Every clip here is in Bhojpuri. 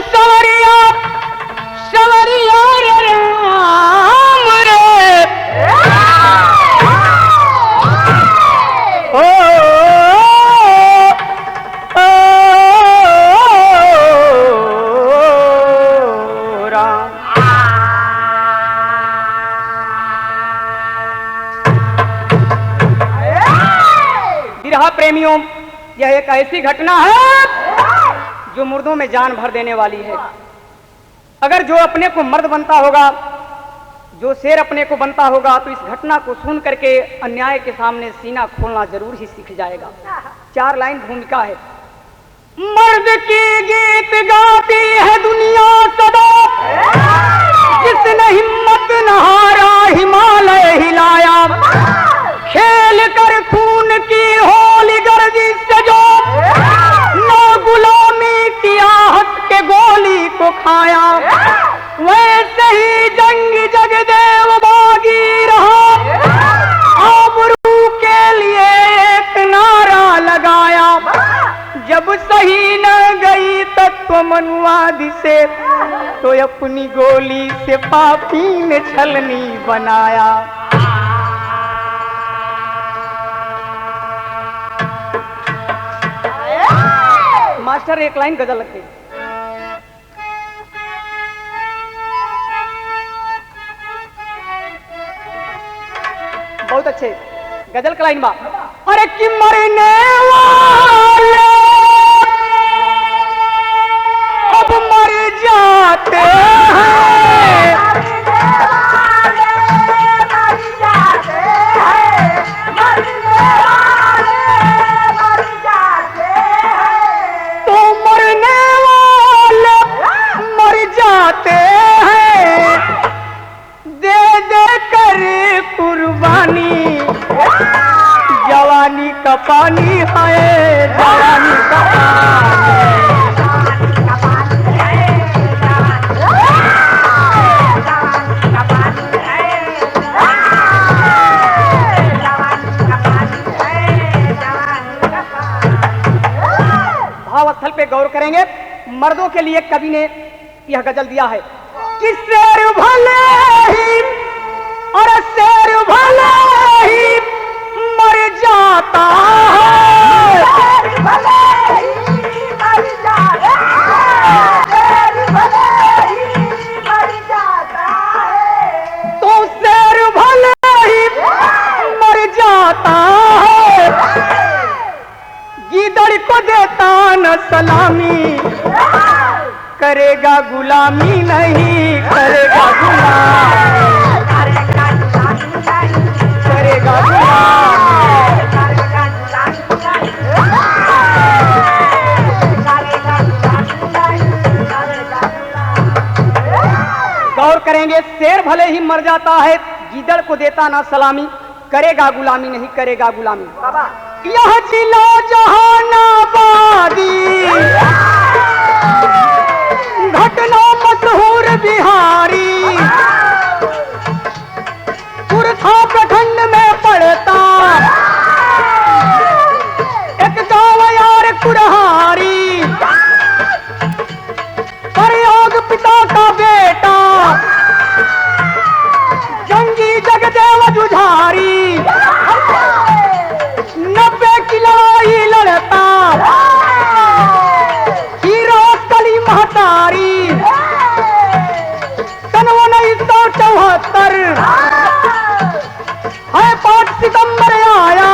सवरिया सवरिया रे राम रे ओ राम। बिरहा प्रेमियों, यह एक ऐसी घटना है जो मुर्दों में जान भर देने वाली है। अगर जो अपने को मर्द बनता होगा, जो शेर अपने को बनता होगा, तो इस घटना को सुन करके अन्याय के सामने सीना खोलना जरूर ही सीख जाएगा। 4 लाइन भूमिका है। मर्द की गीत गाती है दुनिया सदा, जिसने हिम्मत न हारा हिमालय हिलाया, खेल कर खून की होली गर्जी से जो ना गुलामी की आहट के गोली को खाया, वैसे ही जंग जगदेव बागी रहा, आबरू के लिए एक नारा लगाया, जब सही न गई तत्व मनुवादी से, तो अपनी गोली से पापी ने छलनी बनाया। मास्टर एक लाइन गजल लगती है। बहुत अच्छे गजल का लाइन बा। अरे कि मरने वाले अब मर जाते हैं, तो मरने वाले मर जाते हैं, दे दे कर कुर्बानी, जवानी का पानी है, जवानी का भावस्थल पे गौर करेंगे। मर्दों के लिए कवि ने यह गजल दिया है कि शेर भले ही और शेर भले ही मर जाता है, शेर भले ही मर जाता है, शेर भले ही मर जाता है, तो शेर भले ही मर जाता है, गीदड़ को देता न सलामी, करेगा गुलामी नहीं, करेगा गुलामी, करेगा गौर करेंगे। शेर भले ही मर जाता है, गीदड़ को देता ना सलामी, करेगा गुलामी नहीं, करेगा गुलामी। यह जिला जहानाबादी घटना मशहूर बिहारी, कुरथा प्रखंड में पड़ता एक गाँव यार कुरहारी, प्रयोग पिता का बेटा जंगी जगदेव जुझारी, 90 की लड़ाई लड़ता हीरो कली महतारी, सन 1974 है 5 सितंबर आया,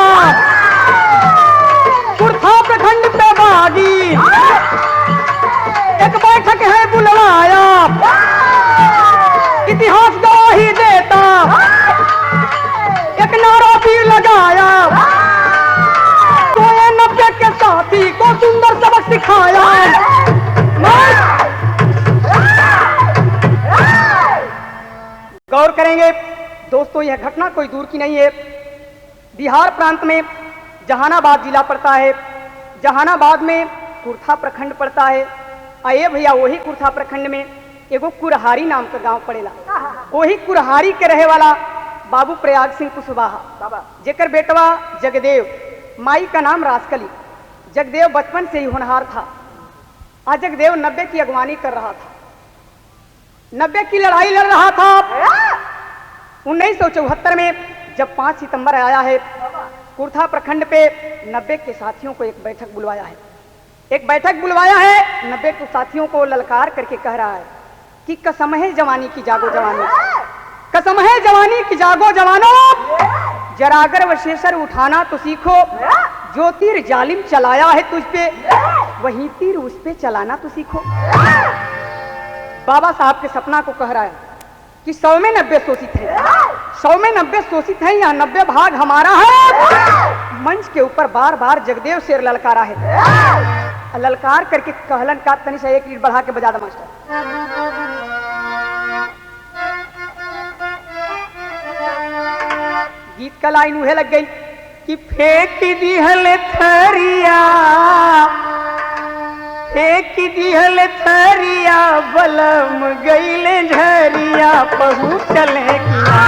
कुरथा प्रखंड पे बागी एक बैठक है बुलवाया, इतिहास गवाही देता एक नारा भी लगाया, तो 90 के साथी को सुंदर सबक सिखाया। गौर करेंगे दोस्तों, यह घटना कोई दूर की नहीं है। बिहार प्रांत में जहानाबाद जिला पड़ता है, जहानाबाद में कुरथा प्रखंड पड़ता है। आइए भैया, वही कुरथा प्रखंड में एगो कुरहारी नाम का गांव पड़ेला। वही कुरहारी के रहे वाला बाबू प्रयाग सिंह कुशवाहा, जेकर बेटवा जगदेव, माई का नाम रासकली। जगदेव बचपन से ही होनहार था। आज जगदेव 90 की अगवानी कर रहा था, 90 की लड़ाई लड़ रहा था। 1974 में जब 5 सितंबर आया है, कुर्था प्रखंड पे 90 के साथियों को एक बैठक बुलवाया है, 90 के साथियों को ललकार करके कह रहा है कि कसम है जवानी की जागो जवानी, कसम है जवानी की जागो जवानो, जरागर वशेषर उठाना तो सीखो, जो तीर जालिम चलाया है तुझ पे वही तीर उस पे चलाना तो सीखो। बाबा साहब के सपना को कह रहा है कि 100 में 90 शोषित है, 100 में 90 शोषित है, यहाँ 90 भाग हमारा है। मंच के ऊपर बार बार जगदेव शेर ललकारा है, ललकार करके कहलन का तनी से 1 लीड बढ़ा के बजा दो मास्टर। गीत का लाइन उहे लग गई कि फेंक दिहल थरिया, फेंक दिहल थरिया, बलम गईले झरिया, पहुँचले किया।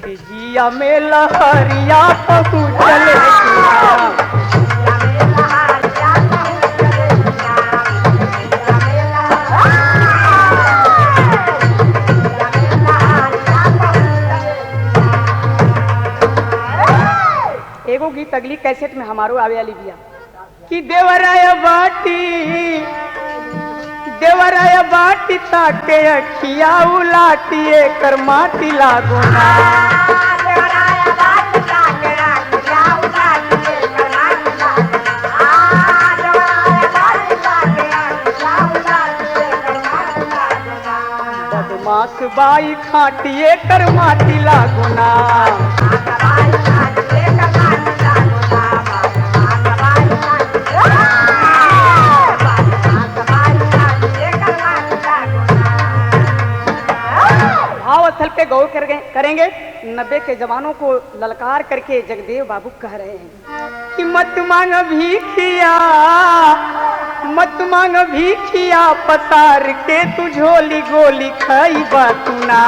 जिया में लहरिया पहुँचले एगो गीत अगली कैसेट में हमारो आवे वाली बिया कि देवराया बाटी ताके अखिया उलाटिए कर माटी लागो ना। बदमाश बाई खाटिए कर माटी लागो ना। स्थल पे गौर करेंगे 90 के जवानों को ललकार करके जगदेव बाबू कह रहे हैं कि मत मांग भीखिया, मत मांग भीखिया, पसार के तू झोली गोली खाई बातुना।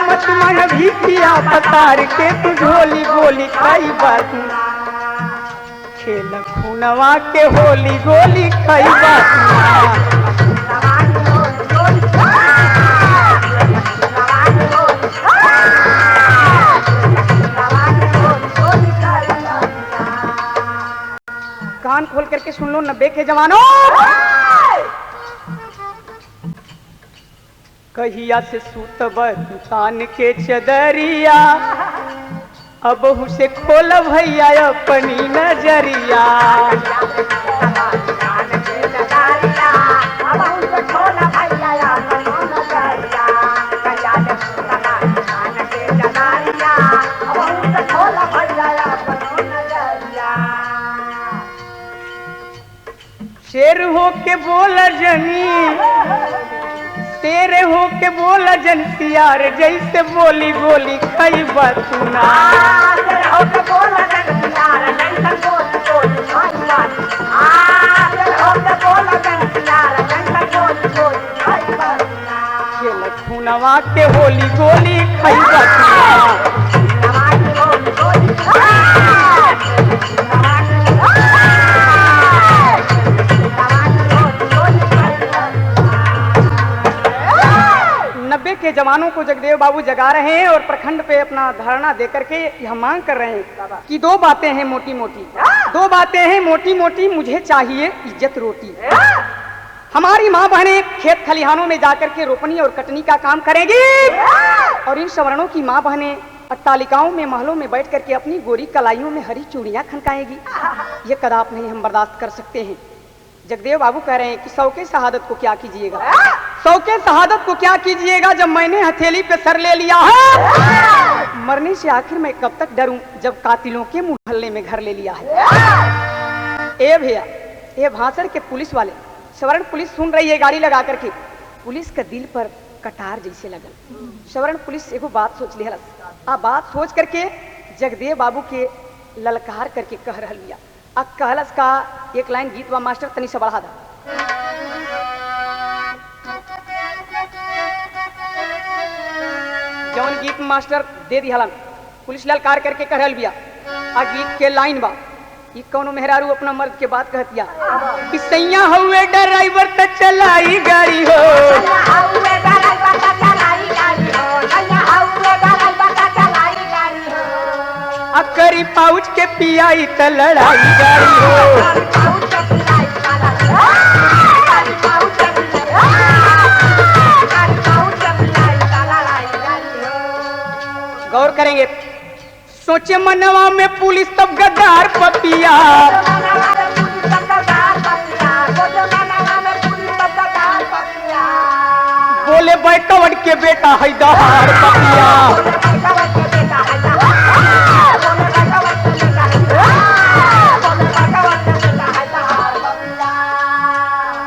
मत मांग भीखिया, पसार के तू झोली गोली खाई बातुना। खेल खूनवा के होली गोली खाइबा। कान खोल करके सुन लो 90 के जवानों, कहिया से सूतब दुकान के चदरिया, अब उसे खोल भैया अपनी नजरिया। शेर हो के बोला जनी, शेर हो के बोला जन, सियार जैसे बोली गोली खाई बातुना। खूनवा के होली गोली खाई बातुना। के जवानों को जगदेव बाबू जगा रहे हैं और प्रखंड पे अपना धारणा देकर के यह मांग कर रहे हैं कि 2 बातें हैं मोटी मोटी, 2 बातें हैं मोटी मोटी, मुझे चाहिए इज्जत रोटी। हमारी माँ बहनें खेत खलिहानों में जाकर के रोपनी और कटनी का काम करेंगी और इन सवर्णों की माँ बहनें अट्टालिकाओं में महलों में बैठ करके अपनी गोरी कलाइयों में हरी चूड़ियां खनकाएगी। ये कदाप नहीं हम बर्दाश्त कर सकते हैं। जगदेव बाबू कह रहे हैं कि 100 के शहादत को क्या कीजिएगा, 100 के शहादत को क्या कीजिएगा, जब मैंने हथेली पे सर ले लिया है, मरने से आखिर मैं कब तक डरूं, जब कातिलों के मुहल्ले में घर ले लिया है। ए भैया, ये भाषण के पुलिस वाले, सवर्ण पुलिस सुन रही है गाड़ी लगा करके, पुलिस का दिल पर कटार जैसे लगल। सवर्ण पुलिस एगो बात सोच लिया, आ बात सोच करके जगदेव बाबू के ललकार करके कह रहल बिया। आ कहलस का एक लाइन गीत बा मास्टर तनी से बढ़ा दा। जौन गीत मास्टर दे दिहलन पुलिस ललकार करके कह रहल बिया। आ गीत के लाइन बा ई कौनो मेहरारू अपना मर्द के बात कहतिया कि सैया हउए ड्राइवर त चलाई गाड़ी हो, अकरी पाउच के पियाई त लड़ाई गाड़ी हो। गौर करेंगे, सोचे मनवा में पुलिस तब गद्दार पपिया, बोले बैकवर्ड के बेटा है दहाड़ पपिया।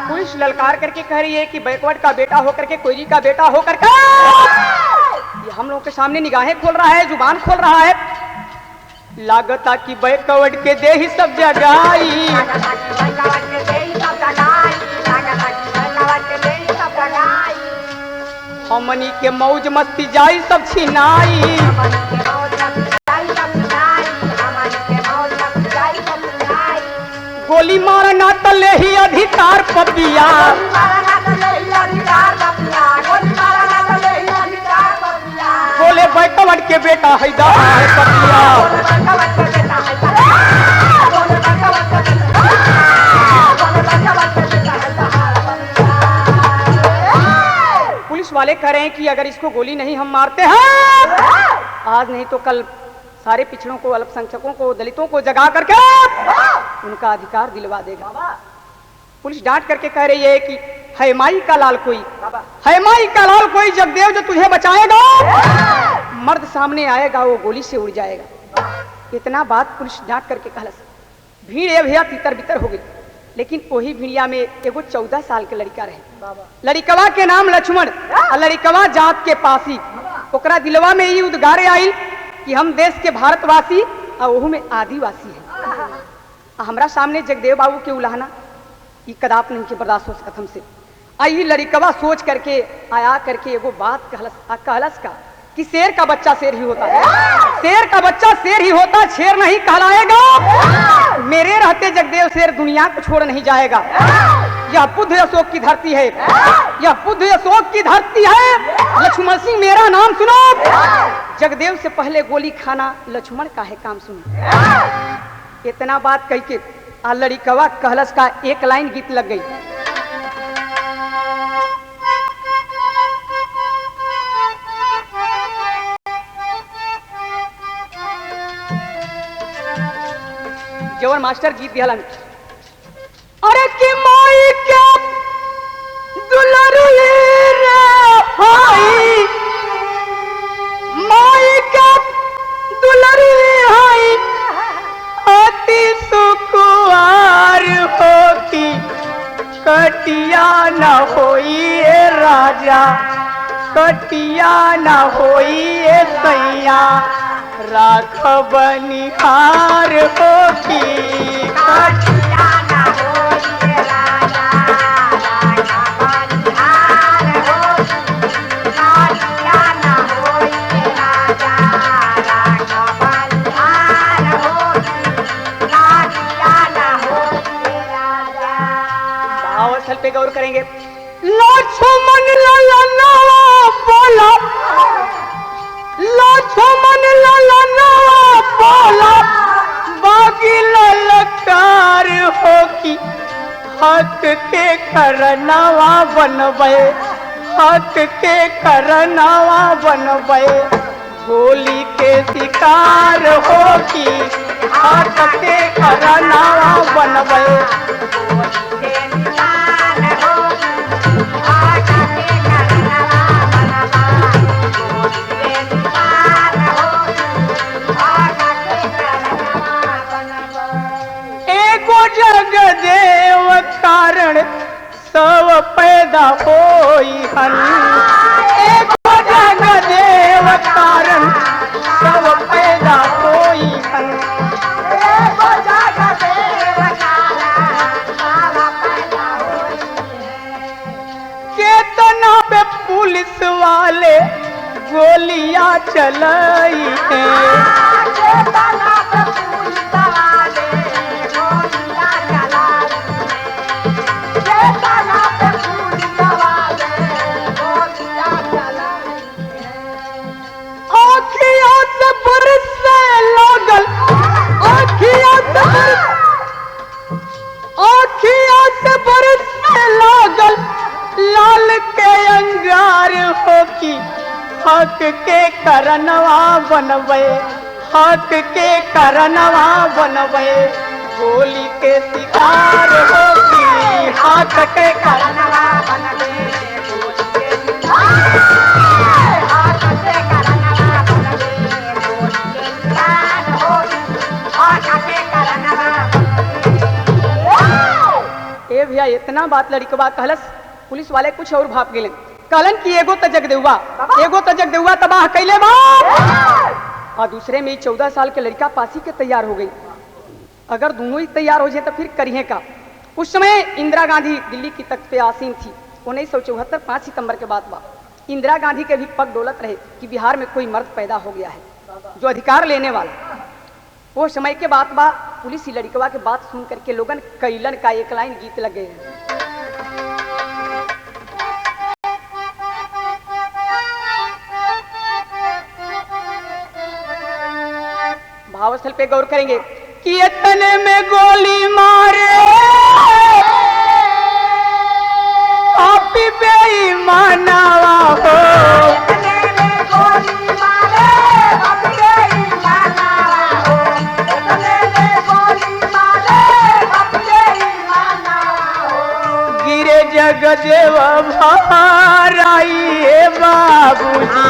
पुलिस ललकार करके कह रही है कि बैकवर्ड का बेटा होकर के, कोयरी का बेटा होकर के ये हम लोगों के सामने निगाहें खोल रहा है, जुबान खोल रहा है। लागता कि बैकवर्ड के दे ही सब जगाई, हमनी के मौज मस्ती जाई सब छिनाई, गोली मारना तो ले ही अधिकार पपिया, बोले बैकवर्ड के बेटा है दहाड़ पपिया। पुलिस वाले कह रहे हैं कि अगर इसको गोली नहीं हम मारते हैं, आज नहीं तो कल सारे पिछड़ों को, अल्पसंख्यकों को, दलितों को जगा करके उनका अधिकार दिलवा देगा। पुलिस डांट करके कह रही है कि है माई का लाल कोई, है माई का लाल कोई, जगदेव जो तुझे बचाएगा, मर्द सामने आएगा वो गोली से उड़ जाएगा। इतना बात पुलिस डांट करके कहलस। भीड़ ये भैया तितर बितर हो गई, लेकिन वही भिड़िया में एगो 14 साल के लड़का रहे, लड़कवा के नाम लक्ष्मण, लड़कवा जात के पासी। ओकरा दिलवा में ये उद्गारे आई कि हम देश के भारतवासी और वहू में आदिवासी है। हमरा सामने जगदेव बाबू के उलाहना ये कदाप नहीं के बर्दाश्त हो सकत हमसे। आई लड़कवा सोच करके आया करके एगो बात कहलस का कि शेर का बच्चा शेर ही होता है, शेर का बच्चा शेर ही होता, शेर नहीं कहलाएगा। मेरे रहते जगदेव शेर दुनिया को छोड़ नहीं जाएगा। यह बुद्ध अशोक की धरती है, यह बुद्ध अशोक की धरती है। लक्ष्मण सिंह मेरा नाम सुनो, जगदेव से पहले गोली खाना लक्ष्मण का है काम सुनो। इतना बात कह के लड़कवा कहलस का एक लाइन गीत लग गई। जवर मास्टर गीत दिहलन, अरे कि माई क्या दुलरुई रे भाई, माई क्या दुलरुई हाई, अति सुकुआर होती कटिया न होई राजा, कटिया न होई सैया, राख बनिहार होती कटिया न होई राजा, राख बनिहार होती कटिया न होई राजा, राख बनिहार होती कटिया न होई राजा। भावार्थल पे गौर करेंगे। लक्ष्मण ललना बोला, लक्ष्मण ललना बोला, बागी ललकार हो कि हक के करनावा बनबे, हक के करनावा बनबे, गोली के शिकार हो कि हक के करनावा बनबे, गोली के शिकार हो कि हक के करनावा जगदेव कारण सब पैदा होई हन, एको जगदेव कारण सब पैदा होई हन। गोलियां चलाई आँखियों से बरसे लागल आँखियों से बरसे लागल लाल के अंगार हो की हक के करनवा बनवे हक के करनवा बनवे गोली के शिकार हो की हक के करनवा बनवे गोली के हक के करनवा बनवे गोली के शिकार हो हक के करनवा। ए भैया इतना बात लड़कवा कहलस पुलिस वाले कुछ और भाप गेले कहलन कि एगो त जगदेवा तबाह कैले बा और दूसरे में 14 साल के लड़का फांसी के तैयार हो गई। अगर दोनों ही तैयार हो जाए तो फिर करिए का। उस समय इंदिरा गांधी दिल्ली की तख्त पे आसीन थी। 1974 5 सितंबर के बाद बा इंदिरा गांधी के भी पग डोलत रहे कि बिहार में कोई मर्द पैदा हो गया है जो अधिकार लेने वाला। वो समय के बाद बा पुलिस ही लड़कवा के बात सुन करके लोगन कैलन का एक लाइन गीत लगे हैं। भावस्थल पे गौर करेंगे कि इतने में गोली मारे आप बेईमानवा हो इतने में गोली मारे आप बेईमानवा हो इतने में गोली मारे आप बेईमानवा हो गिरे जगदेव भाराई हे बाबूजी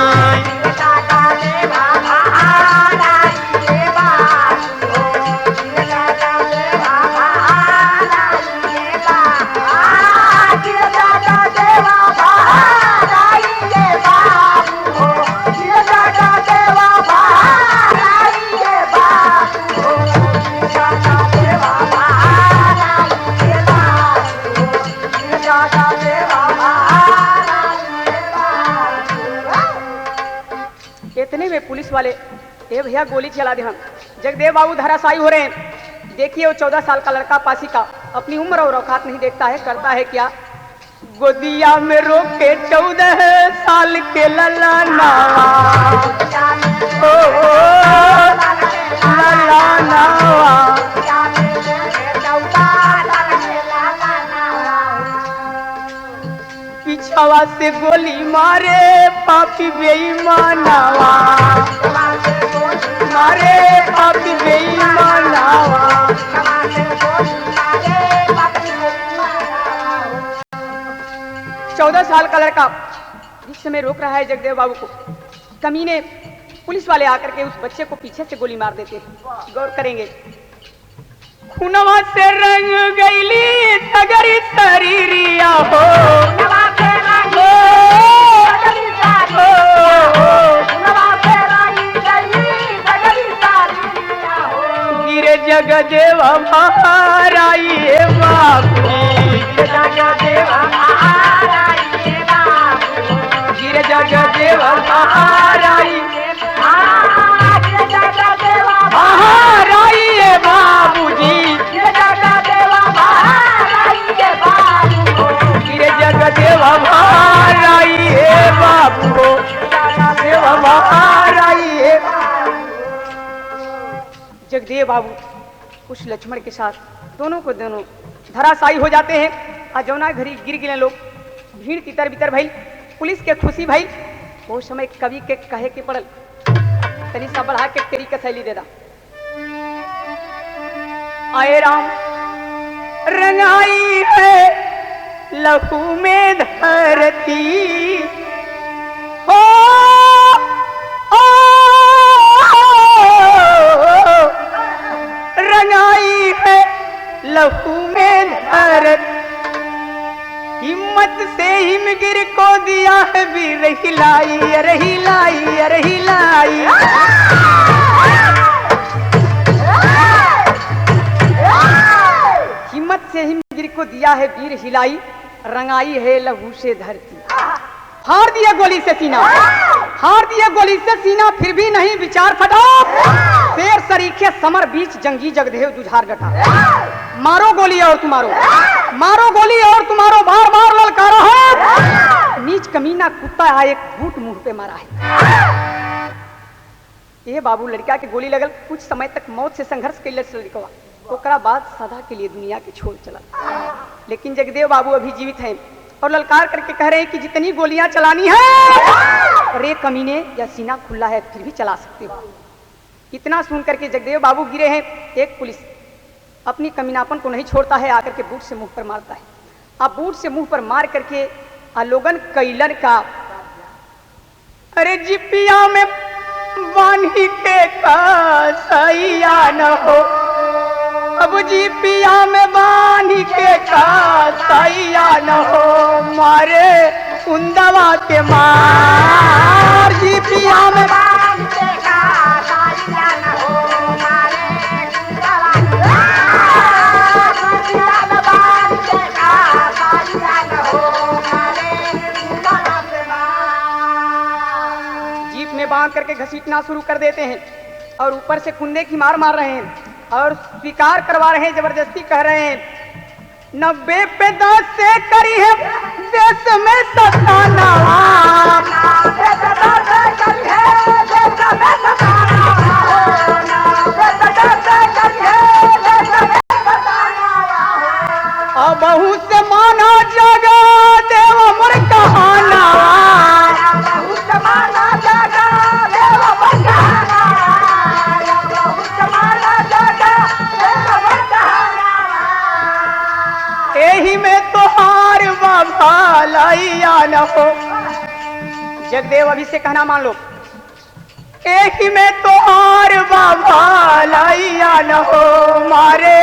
इतने में पुलिस वाले ए भैया गोली चला दे हम जगदेव बाबू धराशायी हो रहे हैं। देखिए वो 14 साल का लड़का पासी का अपनी उम्र और औकात नहीं देखता है करता है क्या गोदिया में रोके 14 साल के ललाना पिछावा से गोली मारे पापी बेईमानवा मारे पापी बेईमानवा 14 साल का लड़का इस समय रोक रहा है जगदेव बाबू को। कमीने पुलिस वाले आकर के उस बच्चे को पीछे से गोली मार देते हैं। गौर करेंगे खूनवा से रंग गईली तगरी शरीरिया हो गिरे जगदेव भाराई हे बाबू जगदेव गिरे जगदेव भाराई भाराई हे बाबूजी गिरे जगदेव भाराई हे बाबू जगदेव भाराई हे जगदेव बाबू कुछ लक्ष्मण के साथ दोनों धराशायी हो जाते हैं। और जौना घरी गिर गिरे लोग भीड़ तितर बितर भइल पुलिस के खुशी भइल। वो समय कवि के कहे के पड़ल तनी सा बढ़ा के तेरी कसैली दे दा आए राम रंगाई है लहू में धरती हो रंगाई है लहू में धरत हिम्मत से हिमगिर को दिया है वीर हिलाई हिलाई हिलाई हिम्मत से हिमगिर को दिया है वीर हिलाई रंगाई है लहू से धरती फाड़ दिया गोली से सीना, फाड़ दिया गोली से सीना, फिर भी नहीं विचार फटा। शेर सरीखे समर बीच जंगी जगदेव जुझार गटा। मारो गोली और तुम्हारो, मारो गोली और तुम्हारो, बार बार ललकारा है। नीच कमीना कुत्ता आए घूट मुंह पे मारा है। ये बाबू लड़का के गोली लगल, कुछ समय तक मौत से संघर्ष के लड़कवा, ओकरा बाद सदा के लिए दुनिया के छोड़ चला। लेकिन जगदेव बाबू अभी जीवित हैं और ललकार करके कह रहे हैं कि जितनी गोलियां चलानी है, रे कमीने या सीना खुला है फिर भी चला सकते हो। इतना सुन करके जगदेव बाबू गिरे हैं। एक पुलिस अपनी कमीनापन को नहीं छोड़ता है, आकर के बूट से मुंह पर मारता है। अब बूट से मुंह पर मार करके आलोगन कैलन का, अरे जिपिया में बानी के कसैया न हो, अब जिपिया में बानी के कसैया न हो, मारे कुंदवा के मार, जिपिया में बानी के कसैया न हो, मारे कुंदवा के मार, जिपिया में बानी के कसैया न हो, मारे कुंदवा के मार। जीप में बांध करके घसीटना शुरू कर देते हैं और ऊपर से कुंदे की मार मार रहे हैं और स्वीकार करवा रहे हैं, जबरदस्ती कह रहे हैं 90 पे 10 से करी है देश में सताना, और बहू से माना जगा देव मोर कहाना, बहू से माना जगा देव मोर कहाना, बहू से माना जगा देव मोर कहाना, एही में तोहार भलाइया न हो। जगदेव अभी से कहना मान लो, एही में तोहार भलाइया न हो, मारे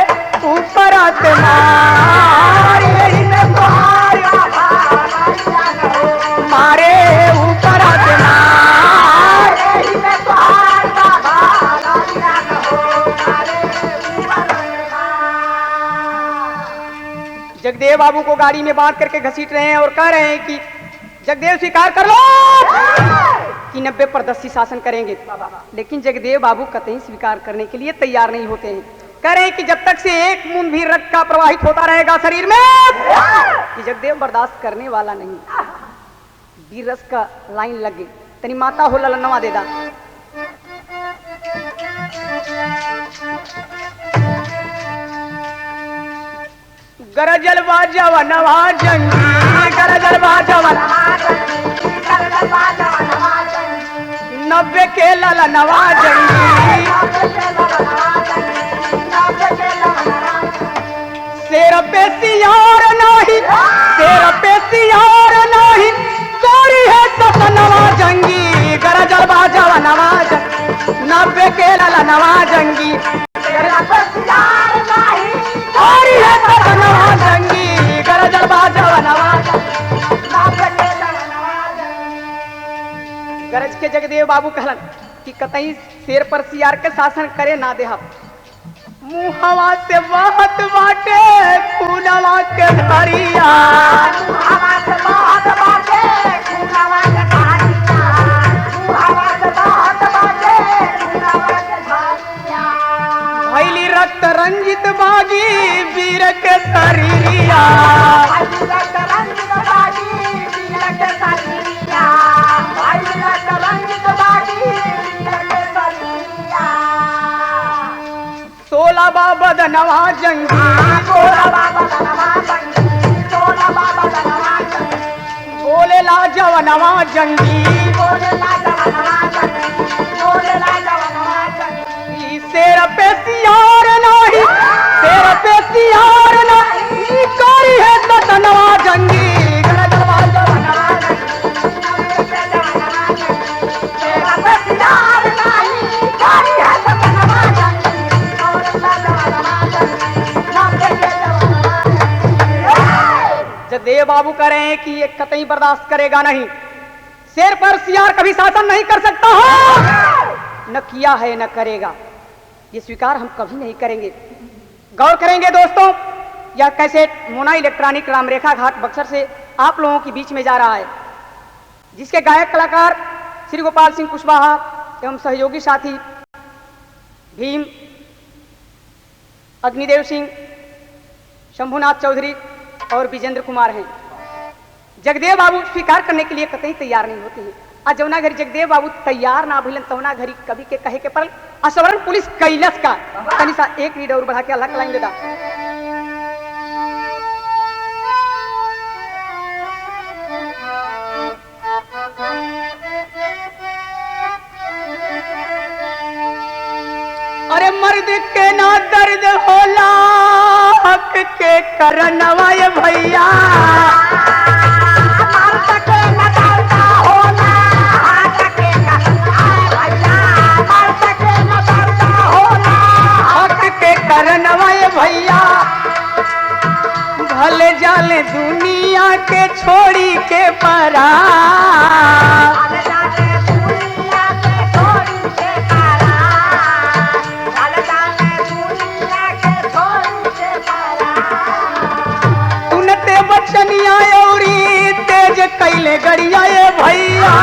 ऊपर मार, एही में तोहार भलाइया न हो, मारे ऊपर मार, एही में तोहार भलाइया न हो, मारे ऊपर मार। जगदेव बाबू को गाड़ी में बांध करके घसीट रहे हैं और कह रहे हैं कि जगदेव स्वीकार कर लो कि 90 पर 10 शासन करेंगे। लेकिन जगदेव बाबू कतई स्वीकार करने के लिए तैयार नहीं होते हैं। कह रहे हैं कि जब तक से एक बूंद भी रक्त का प्रवाहित होता रहेगा शरीर में, कि जगदेव बर्दाश्त करने वाला नहीं। वीर रस का लाइन लग गई, तनी माता हो ललनवा दे दा। गरजल बाजवा नवा जंगी, गरजल बाजवा नवा जंगी, गरजल बाजवा नवा जंगी, 90 के लला नवा जंगी, शेर पे सियार नहीं, शेर पे सियार नहीं, कोरी है सतनवा जंगी, गरजल बाजवा नवा जंगी, 90 के लला नवा जंगी, शेर पे सियार नहीं, कोरी है सतनवा जंगी, गरजल बाजवा नवा जंगी, 90 के लला नवा जंगी। गरज के जगदेव बाबू कहलन कि कतई शेर पर सियार के शासन करे ना देहा। मुहवा से बहत बाटे खूनवा के धरिया, मुहवा से बहत बाटे खूनवा के धरिया, मुहवा से बहत बाटे खूनवा के धरिया, भैली रक्त रंजित बागी वीर के शरीरिया, भैली रक्त रंजित बागी वीर के शरीरिया, भैली रक्त रंजित बागी वीर के शरीरिया, 16 बाबद नवा जंगी, 16 बाबद नवा जंगी, 16 बाबद नवा जंगी, बोले ला जवनवा जंगी, बोले ला जवनवा जंगी, बोले ला जवनवा जंगी, शेर पे सियार नहीं, शेर पे सियार नहीं, कोरी है सतनवा जंगी, गरजल बाजवा नवा जंगी, जवनवा जंगी, शेर पे सियार नहीं, कोरी है सतनवा जंगी, जगदेव बाबू कह रहे हैं कि ये कतई बर्दाश्त करेगा नहीं। शेर पर सियार कभी शासन नहीं कर सकता है, न किया है न करेगा, ये स्वीकार हम कभी नहीं करेंगे। गौर करेंगे दोस्तों, यह कैसेट मोना इलेक्ट्रॉनिक रामरेखा घाट बक्सर से आप लोगों के बीच में जा रहा है। जिसके गायक कलाकार श्री गोपाल सिंह कुशवाहा एवं सहयोगी साथी भीम, अग्निदेव सिंह, शंभुनाथ चौधरी और विजेंद्र कुमार हैं। जगदेव बाबू स्वीकार करने के लिए कतई तैयार नहीं होते हैं। आज जौना घरी जगदेव बाबू तैयार ना भइलन तौना घरी कवि के कहे के पर असवरण पुलिस कैलस का तनी सा एक रीड और बढ़ा के अल्लाह लाइन देता। अरे मर्द के ना दर्द होला हक के करनवा ये भैया, करनवा ये भैया भले जाले दुनिया के छोड़ी के परा, तुनते बचनिया औरी तेज कैले गड़िया ये भैया,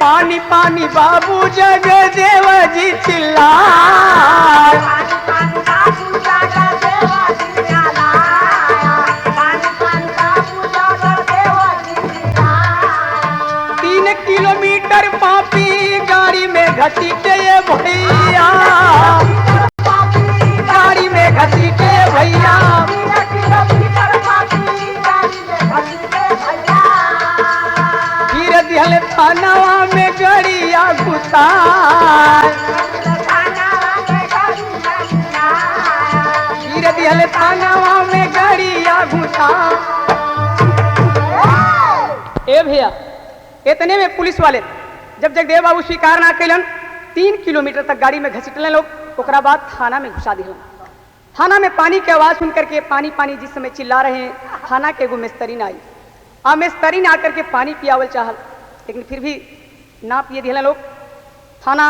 पानी पानी बाबू जगदेव जी चिल्ला, तीन किलोमीटर पापी गाड़ी में घसीटे ये भैया, गाड़ी में घसीटे भैया, फिर दिहल थानावा में गड़िया घुसा, फिर दिहल थानावा में गड़िया घुसा। ए भैया इतने में पुलिस वाले जब जगदेव बाबू स्वीकार ना कैलन 3 किलोमीटर तक गाड़ी में घसीटले लोग, ओकरा बाद थाना में घुसा दिलन। थाना में पानी की आवाज सुन करके पानी पानी जिस समय चिल्ला रहे हैं, थाना के एगो मिस्त्री आई। मिस्त्री ने आकर के पानी पियावल चाहल, लेकिन फिर भी ना पिए दिले लोग। थाना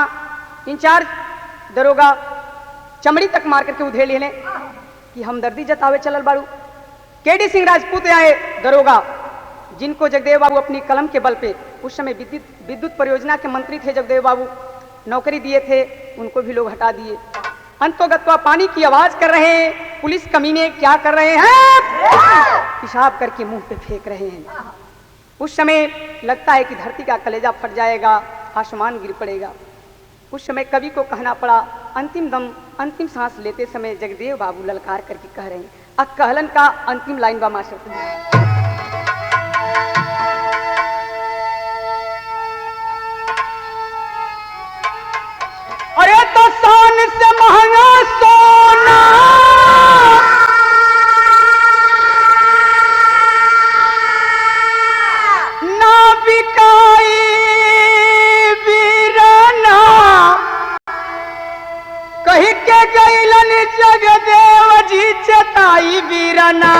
इंचार्ज दरोगा चमड़ी तक मार करके उधेड़ ले कि हमदर्दी जतावे चलल बारू। केडी सिंह राजपूत आए दरोगा, जिनको जगदेव बाबू अपनी कलम के बल पे, उस समय विद्युत परियोजना के मंत्री थे जगदेव बाबू, नौकरी दिए थे, उनको भी लोग हटा दिए। अंतोगत्वा पानी की आवाज कर रहे हैं। पुलिस कमीने क्या कर रहे हैं? पेशाब करके मुंह पे फेंक रहे हैं। उस समय लगता है कि धरती का कलेजा फट जाएगा, आसमान गिर पड़ेगा। उस समय कवि को कहना पड़ा, अंतिम दम अंतिम सांस लेते समय जगदेव बाबू ललकार करके कह रहे हैं। कहलन का अंतिम लाइन बा मास्टर, अरे तो सोन से महंगा सोना ना बिकाई वीराना, कही के गईलन जगदेव जी चताई वीराना।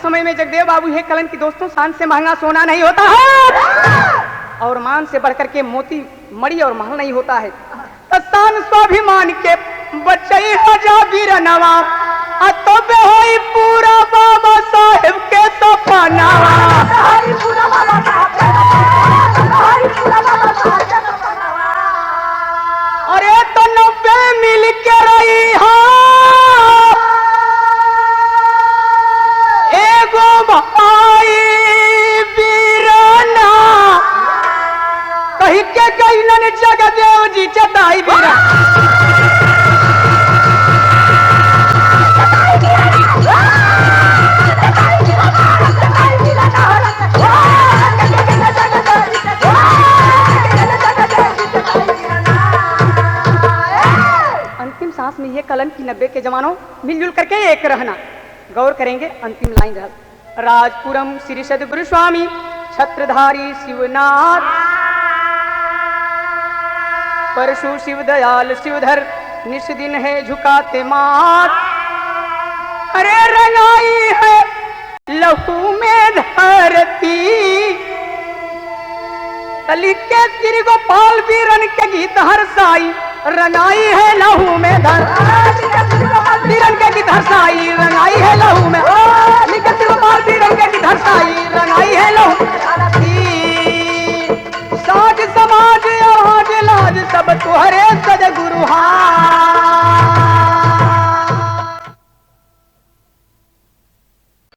समय में जगदेव बाबू है कलन की दोस्तों, शान से महंगा सोना नहीं होता है और मान से बढ़कर के मोती मड़ी और महल नहीं होता है। शान स्वाभिमान के बचई राजा वीरनवा तो होई पूरा बाबा साहेब के सपना। अरे तो 90 मिल के रही हो भाई वीराना, कही के गईलन जगदेव जी चताई वीरा। अंतिम सांस में ये कलन की 90 के जवानों मिलजुल करके एक रहना। गौर करेंगे अंतिम लाइन रहा, राजपुरम श्री सद्गुरु स्वामी छत्रधारी शिवनाथ, परशु शिव दयाल शिवधर निस दिन है झुकाते मात। अरे रंगाई है लहू में धरती, तली के श्री गोपाल वीरन के गीत हरसाई, रंगाई है लहू में धरती, वीरन के गीत हरसाई, रंगाई है लहू में, श्री गोपाल वीरन के गीत हरसाई, रंगाई है लहू में। साज समाज आवाज लाज सब तुहरे सद्गुरु